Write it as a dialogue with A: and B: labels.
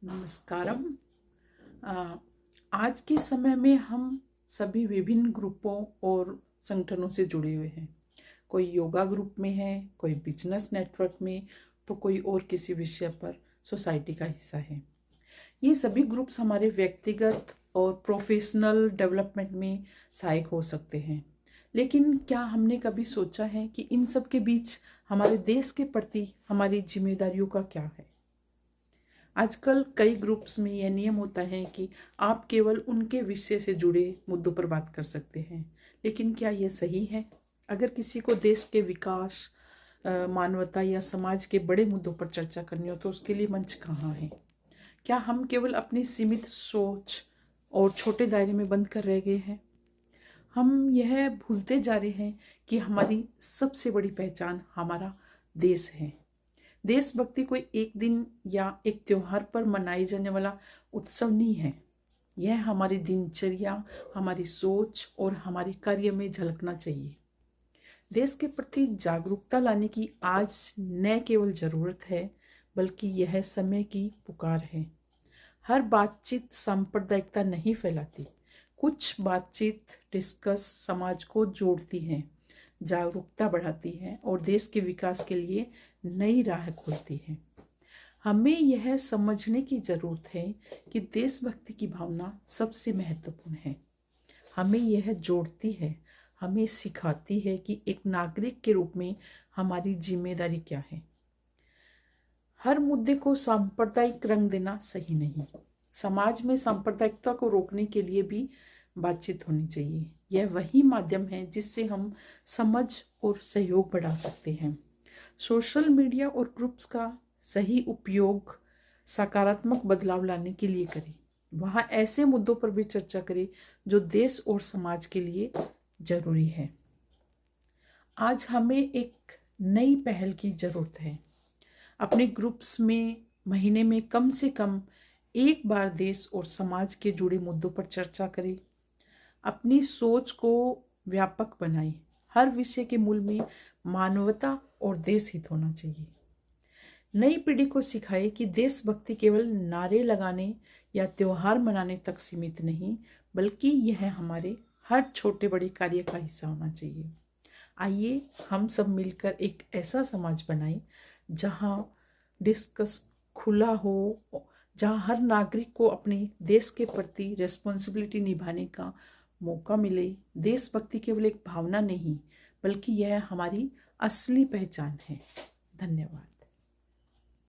A: नमस्कारम। अ, आज के समय में हम सभी विभिन्न ग्रुपों और संगठनों से जुड़े हुए हैं। कोई योगा ग्रुप में है, कोई बिजनेस नेटवर्क में, तो कोई और किसी विषय पर सोसाइटी का हिस्सा है। ये सभी ग्रुप्स हमारे व्यक्तिगत और प्रोफेशनल डेवलपमेंट में सहायक हो सकते हैं। लेकिन क्या हमने कभी सोचा है कि इन सब के बीच हमारे देश के प्रति हमारी जिम्मेदारियों का क्या है? आजकल कई ग्रुप्स में यह नियम होता है कि आप केवल उनके विषय से जुड़े मुद्दों पर बात कर सकते हैं। लेकिन क्या यह सही है? अगर किसी को देश के विकास, मानवता या समाज के बड़े मुद्दों पर चर्चा करनी हो तो उसके लिए मंच कहाँ है? क्या हम केवल अपनी सीमित सोच और छोटे दायरे में बंद कर रह गए हैं? हम यह भूलते जा रहे हैं कि हमारी सबसे बड़ी पहचान हमारा देश है। देशभक्ति कोई एक दिन या एक त्योहार पर मनाई जाने वाला उत्सव नहीं है। यह हमारी दिनचर्या, हमारी सोच और हमारे कार्य में झलकना चाहिए। देश के प्रति जागरूकता लाने की आज न केवल जरूरत है, बल्कि यह समय की पुकार है। हर बातचीत सांप्रदायिकता नहीं फैलाती। कुछ बातचीत डिस्कस समाज को जोड़ती है, जागरूकता बढ़ाती है और देश के विकास के लिए नई राह खोलती है। हमें यह समझने की जरूरत है कि देशभक्ति की भावना सबसे महत्वपूर्ण है। हमें यह जोड़ती है, हमें सिखाती है कि एक नागरिक के रूप में हमारी जिम्मेदारी क्या है। हर मुद्दे को सांप्रदायिक रंग देना सही नहीं। समाज में सांप्रदायिकता को रोकने के लिए भी बातचीत होनी चाहिए। यह वही माध्यम है जिससे हम समझ और सहयोग बढ़ा सकते हैं। सोशल मीडिया और ग्रुप्स का सही उपयोग सकारात्मक बदलाव लाने के लिए करें। वहाँ ऐसे मुद्दों पर भी चर्चा करें जो देश और समाज के लिए जरूरी है। आज हमें एक नई पहल की जरूरत है। अपने ग्रुप्स में महीने में कम से कम एक बार देश और समाज के जुड़े मुद्दों पर चर्चा करें। अपनी सोच को व्यापक बनाएं। हर विषय के मूल में मानवता और देश हित होना चाहिए। नई पीढ़ी को सिखाएं कि देशभक्ति केवल नारे लगाने या त्योहार मनाने तक सीमित नहीं, बल्कि यह हमारे हर छोटे बड़े कार्य का हिस्सा होना चाहिए। आइए हम सब मिलकर एक ऐसा समाज बनाएं जहां डिस्कस खुला हो, जहां हर नागरिक को अपने देश के प्रति रेस्पॉन्सिबिलिटी निभाने का मौका मिले। देशभक्ति केवल एक भावना नहीं, बल्कि यह हमारी असली पहचान है। धन्यवाद।